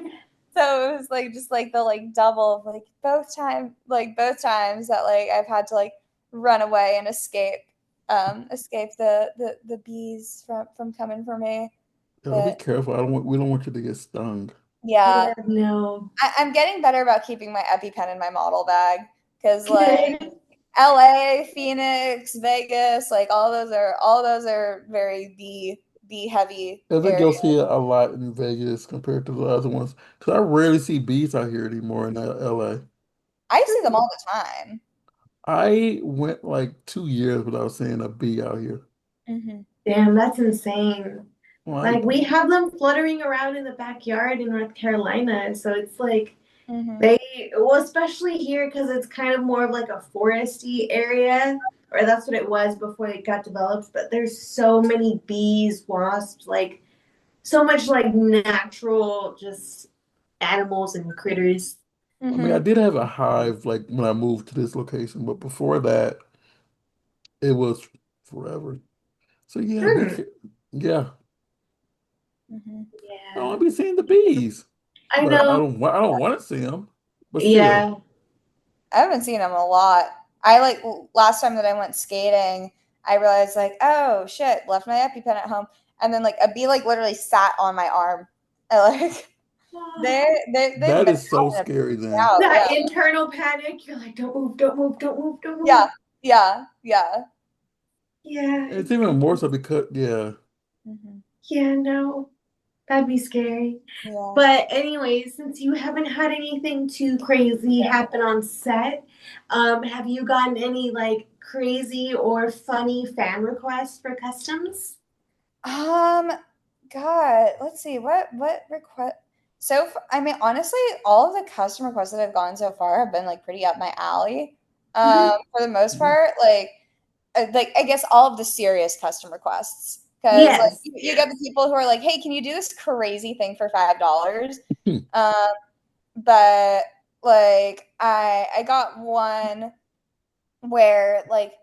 So it was like just like the like double of like both times that like I've had to like run away and escape the bees from coming for me. Gotta be But careful. We don't want you to get stung. yeah, Yeah, no. I'm getting better about keeping my EpiPen in my model bag because like Good. LA, Phoenix, Vegas, like all those are very bee heavy I think areas. you'll see it a lot in Vegas compared to the other ones. Because I rarely see bees out here anymore in LA. I see them all the time. I went like 2 years without seeing a bee out here. Hmm. Damn, that's insane. Like, Like we have them fluttering around in the backyard in North Carolina, so it's like Hmm. they, well, especially here because it's kind of more of like a foresty area, or that's what it was before it got developed. But there's so many bees, wasps, like so much like natural just animals and critters. I mean, I Hmm. did have a hive like when I moved to this location, but before that, it was forever. So yeah, Hmm. yeah, Hmm. I don't Yeah. want to be seeing the bees. I but know. I don't want to see them. But still, Yeah. I haven't seen them a lot. I like last time that I went skating, I realized like, oh shit, left my EpiPen at home, and then like a bee like literally sat on my arm. I, like they've that been is so out and scary. Then about. Yeah, That internal panic, you're like, don't move, don't move, don't move, don't yeah, move. yeah, yeah. Yeah, it's even more so because yeah. Hmm. yeah, no, that'd be scary. Yeah. But anyways, since you haven't had anything too crazy happen on set, have you gotten any like crazy or funny fan requests for customs? Um, God, let's see what request. So I mean, honestly, all of the custom requests that I've gotten so far have been like pretty up my alley. Mhm. For the most Mhm. part, like I guess all of the serious custom requests, because like Yes, you get the yes. people who are like, hey, can you do this crazy thing for $5? Um, but like I got one where like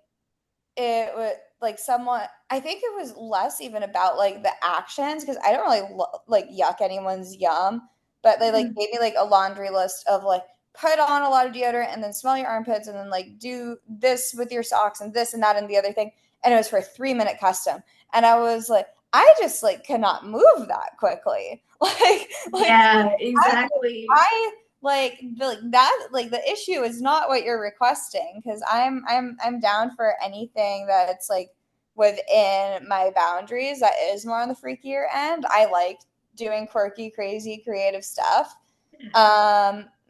it was like somewhat, I think it was less even about like the actions because I don't really like yuck anyone's yum, but they like Mhm. gave me like a laundry list of like put on a lot of deodorant and then smell your armpits and then like do this with your socks and this and that and the other thing, and it was for a 3-minute custom, and I was like, I just like cannot move that quickly. Like Yeah, I exactly. I like that, like the issue is not what you're requesting because I'm down for anything that's like within my boundaries that is more on the freakier end. I like doing quirky, crazy, creative stuff.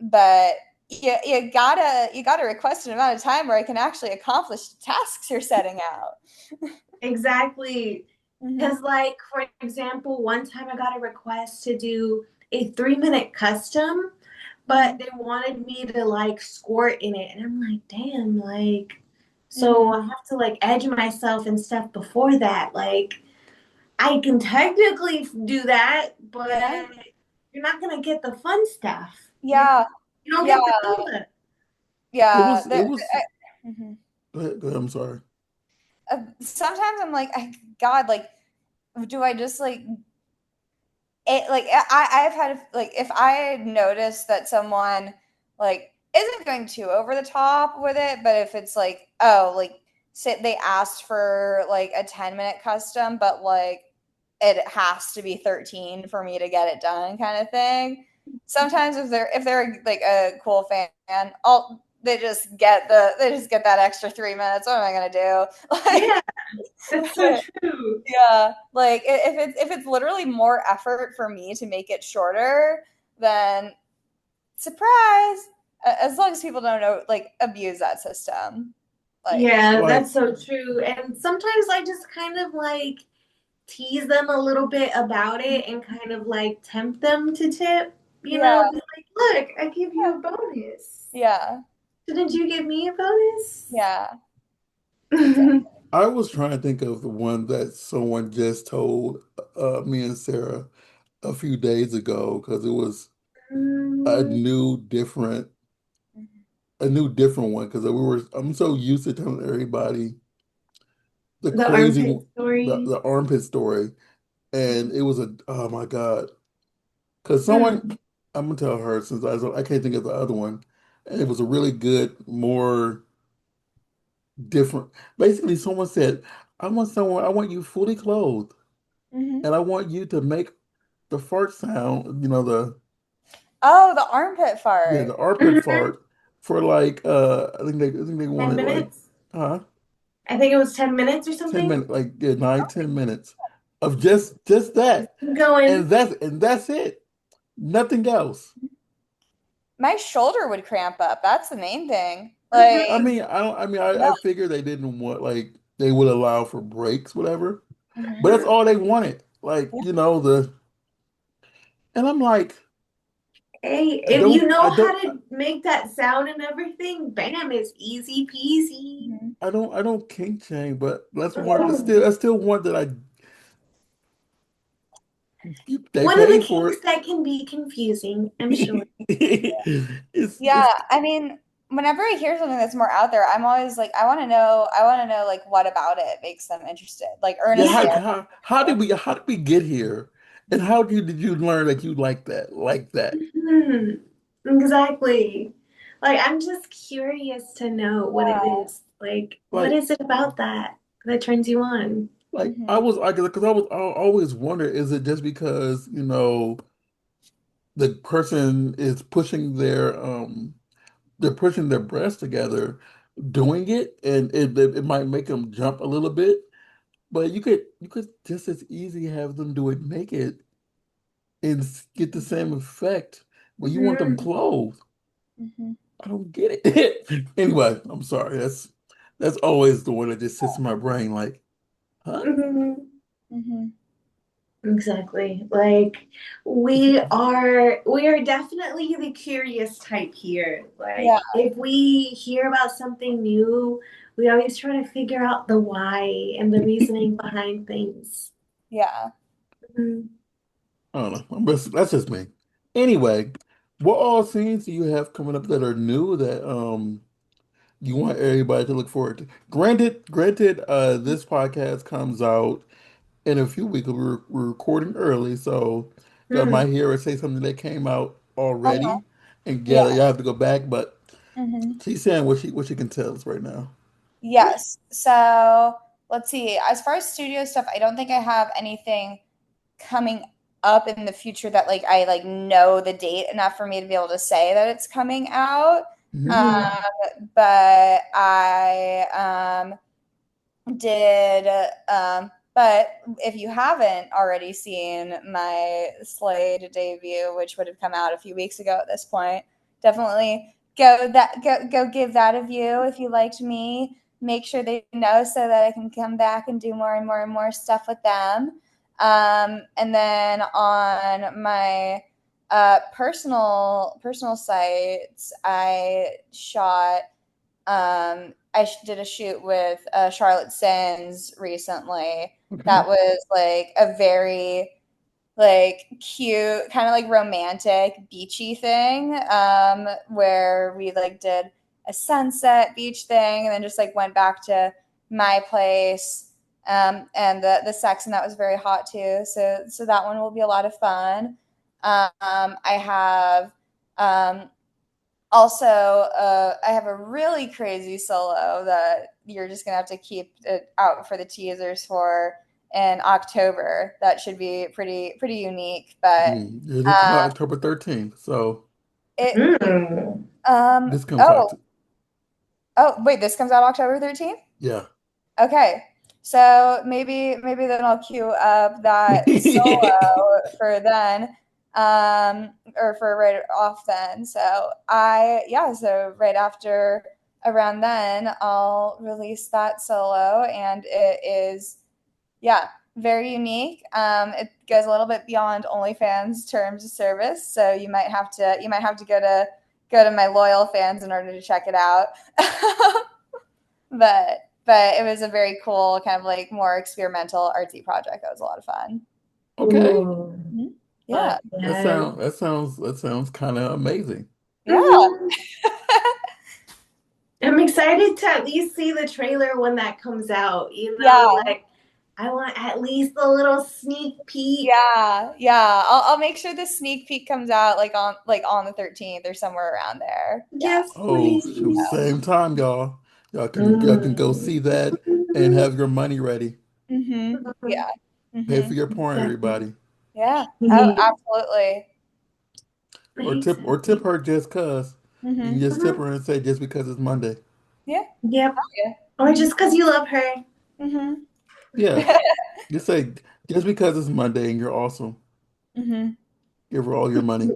But you gotta request an amount of time where I can actually accomplish the tasks you're setting out. Exactly. Hmm. Because, like, for example, one time I got a request to do a 3-minute custom, but Hmm. they wanted me to like squirt in it. And I'm like, damn, like, so Hmm. I have to like edge myself and stuff before that. Like, I can technically do that, Yeah. but you're not gonna get the fun stuff. Yeah. You don't Yeah. get the buildup. Yeah. It was. Mhm. Go ahead, I'm sorry. Sometimes I'm like, God, like, do I just like it? Like, I've had like, if I notice that someone like isn't going too over the top with it, but if it's like, oh, like, say they asked for like a 10-minute custom, but like it has to be 13 for me to get it done, kind of thing. Sometimes if they're like a cool fan, I'll they just get that extra 3 minutes. What am I gonna do? Yeah, Like, that's so true. yeah, like if it's literally more effort for me to make it shorter, then surprise. As long as people don't know, like abuse that system, like Yeah, Like, that's so true. And sometimes I just kind of like tease them a little bit about it and kind of like tempt them to tip, yeah, be like, look, I give you a bonus. yeah, Didn't you give me a bonus? yeah, exactly. I was trying to think of the one that someone just told me and Sarah a few days ago because it was a Mm, new different a new different one because I'm so used to telling everybody the the crazy armpit story. the armpit story, and it was a oh my God, because someone Mm, I'm gonna tell her since I can't think of the other one, and it was a really good, more different. Basically, someone said, I want you fully clothed, Hmm. and I want you to make the fart sound, you know, Oh, the armpit yeah, fart. the armpit mhm. fart for like I think they 10 wanted like minutes. huh I think it was 10 minutes or 10 something. minutes, like yeah, 9, 10 minutes of just Just that, keep going. and that's it, nothing else. My shoulder would cramp up. That's the main thing. I Mhm. mean, I don't. I mean, No. I figured they didn't want like they would allow for breaks, whatever. But Hmm. that's all they wanted, like Yeah. you know the. And I'm like, Hey, if you I know don't, how to make that sound and everything, bam, it's easy peasy. Hmm. I don't kink shame, but that's one. Mhm. That's still one that I they One of the paid for kinks that can be confusing, I'm sure. it. Yeah, It's I mean, whenever I hear something that's more out there, I'm always like, I want to know like what about it makes them interested. Like yeah. earnestly, I How did we get here? And how did you learn that you like that? Like that? Mhm. Exactly. Like, I'm just curious to know what it is. Like, what Like is it about that that turns you on? like I Hmm. was I because I always wonder, is it just because, the person is pushing they're pushing their breasts together doing it, and it might make them jump a little bit, but you could just as easy have them do it naked and get the same effect. But you want them Mhm. clothed. Hmm. I don't get it. Anyway, I'm sorry. That's always the one that just sits in my brain like, huh? Mhm. Hmm. Exactly. Like we are definitely the curious type here. Yeah, Like if we hear about something new, we always try to figure out the why and the reasoning behind things. yeah. Mhm. I don't know. That's just me. Anyway, what all scenes do you have coming up that are new that you want everybody to look forward to? Granted, this podcast comes out in a few weeks. We're recording early, so y'all might Hmm. hear us say something that came out Uh-huh. already, and Yeah. y'all have to go back. But Hmm. she's saying what she can tell us right now. Yes. So let's see. As far as studio stuff, I don't think I have anything coming up in the future that like I like know the date enough for me to be able to say that it's coming out. Hmm. Hmm. But did but if you haven't already seen my Slade debut, which would have come out a few weeks ago at this point, definitely go give that a view if you liked me. Make sure they know so that I can come back and do more and more and more stuff with them. And then on my personal sites, I shot I did a shoot with Charlotte Sins recently. Okay. That was like a very like cute, kind of like romantic, beachy thing, where we like did a sunset beach thing, and then just like went back to my place. And the sex and that was very hot too. So that one will be a lot of fun. I have also, I have a really crazy solo that you're just gonna have to keep it out for the teasers for in October. That should be pretty unique. But It'll come out uh, October 13th, so it Hmm. this comes out. oh wait, this comes out October 13th. Yeah. Okay, so maybe then I'll queue up that solo for then, or for right off then. So right after around then I'll release that solo, and it is yeah very unique. It goes a little bit beyond OnlyFans terms of service, so you might have to go to my loyal fans in order to check it out. But it was a very cool kind of like more experimental artsy project that was a lot of fun. Okay. Ooh. Mhm. Fuck Yeah, yes. That sounds kind of amazing. yeah, Mhm. I'm excited to at least see the trailer when that comes out. yeah, Like I want at least a little sneak peek. yeah. I'll make sure the sneak peek comes out like on the 13th or somewhere around there. Yeah. Yes, Oh, shoot, please. same time, y'all. Y'all can go Mm. see that and have your money ready. Mm-hmm. Yeah. Pay for Mm-hmm. your porn, Exactly. everybody. Yeah. Oh, absolutely. Or tip her just cause. You can Mm-hmm. just tip Mhm. her and say just because it's Monday. Yeah. Yep. Yeah. Or Mm-hmm. just because you love her. Mm-hmm. Yeah. Just say just because it's Monday and you're awesome. Mm-hmm. Give her all your money.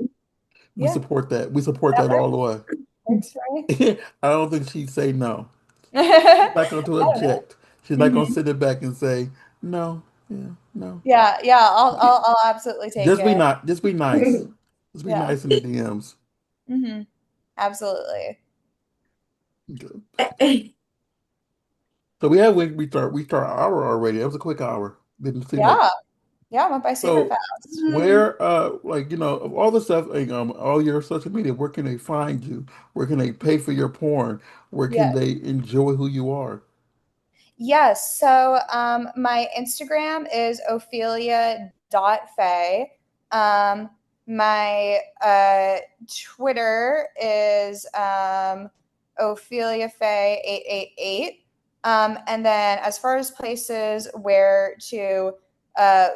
We Yeah. support that. We support That that all the way. works for me. I don't think she'd say no. She's I not going to don't know. object. She's not going to Mm-hmm. sit it back and say, no, yeah, no. Yeah, yeah, I'll absolutely take it. Just be nice. Just be Yeah. nice in the DMs. Mm-hmm. Absolutely. Okay. So we start our hour already. That was a quick hour. Didn't seem like Yeah. Yeah, went by super so. fast. Mhm. Where like of all the stuff like all your social media, where can they find you? Where can they pay for your porn? Where can Yeah. they enjoy who you are? Yes. So my Instagram is Ophelia.Faye. My Twitter is Ophelia Faye 888. And then as far as places where to uh,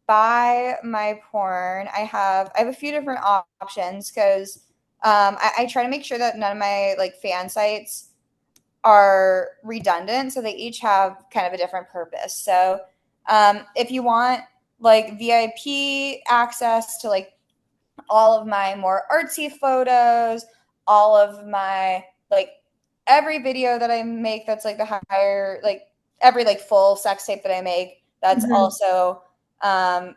buy my porn, I have a few different options because I try to make sure that none of my like fan sites are redundant, so they each have kind of a different purpose. So if you want like VIP access to like all of my more artsy photos, all of my like every video that I make that's like the higher like every like full sex tape that I make that's Mhm. also um,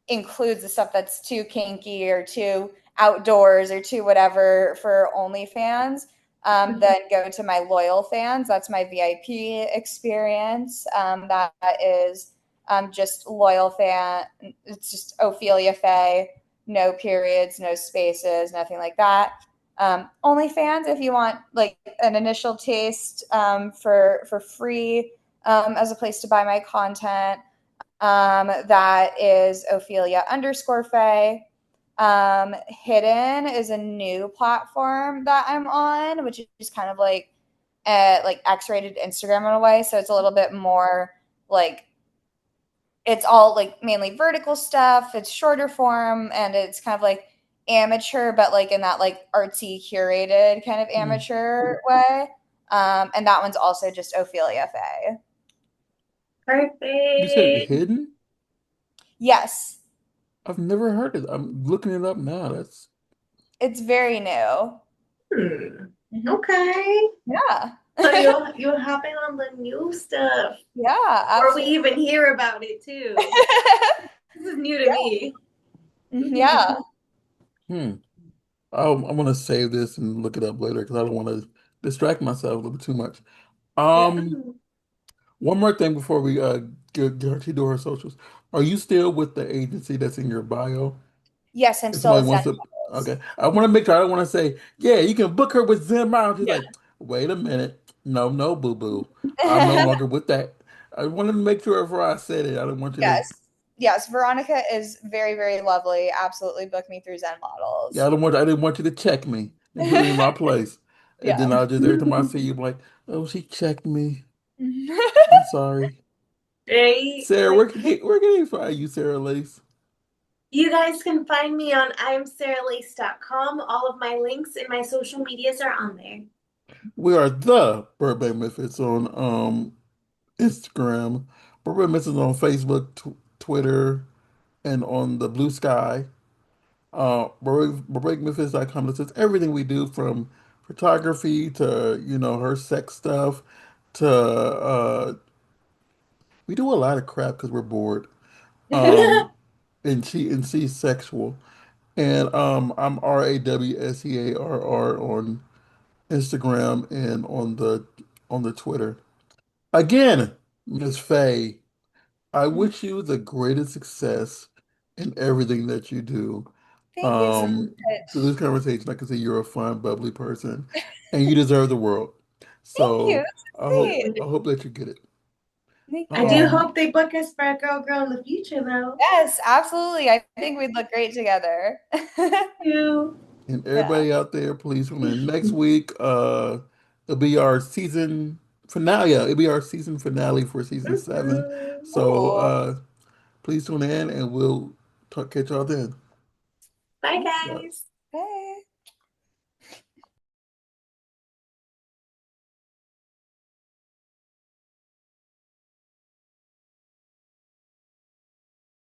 includes the stuff that's too kinky or too outdoors or too whatever for OnlyFans, then go to my loyal fans. That's my VIP experience. That is just loyal fan. It's just Ophelia Faye, no periods, no spaces, nothing like that. OnlyFans, if you want like an initial taste for free as a place to buy my content. That is Ophelia_Faye. Hidden is a new platform that I'm on, which is kind of like X-rated Instagram in a way. So it's a little bit more like it's all like mainly vertical stuff. It's shorter form and it's kind of like amateur, but like in that like artsy curated kind of Mm. amateur way. And that one's also just Ophelia Faye. You said Perfect. hidden? Yes, I've never heard it. I'm looking it up now. That's it's very new. Hmm. Mhm. Okay. Yeah. So you're hopping on the new stuff Yeah, before we absolutely. even hear about it too. This is new to Yeah. me. Yeah. hmm. I'm gonna save this and look it up later because I don't want to distract myself a little bit too much. Yeah. Um, one more thing before we get her to do her socials. Are you still with the agency that's in your bio? Yes, I'm If still somebody at Zen wants to, Models. okay. I want to make sure. I don't want to say, yeah, you can book her with Zen Miles. She's Yeah. like, wait a minute. No, no, boo boo. I'm no longer with that. I wanted to make sure before I said it. I don't want you to. Yes. Yes, Veronica is very, very lovely. Absolutely book me through Zen Yeah, Models. I didn't want you to check me and put me in my place. And Yeah. then I'll just every time I see you, be like, oh, she checked me. I'm sorry. Right? Sarah, Like where can he find you, Sarah Lace? you guys can find me on imsarahlease.com. All of my links in my social medias are on there. We are the Burbank Misfits on Instagram. Burbank Misfits on Facebook, Twitter, and on the Blue Sky. BurbankMisfits.com. That says everything we do from photography to, her sex stuff to we do a lot of crap because we're bored. Um, and she's sexual. And I'm RAWSEARR on Instagram and on the Twitter. Again, Miss Faye, I wish you the greatest success in everything that you do. Thank you so Um, through much. this conversation, I can see you're a fun, bubbly person, and you deserve the world. Thank you. So That's sweet. I hope that you get it. Thank I do you. Um, hope they book us for a girl in the future though. Yes, absolutely. I think we'd look great together. You. and Yeah. everybody out there, please tune in next week. It'll be our season finale. Yeah, it'll be our season finale for season 7. Mhm. So Ooh. please tune in, and we'll catch y'all then. Bye Thank you. Bye. guys. Bye.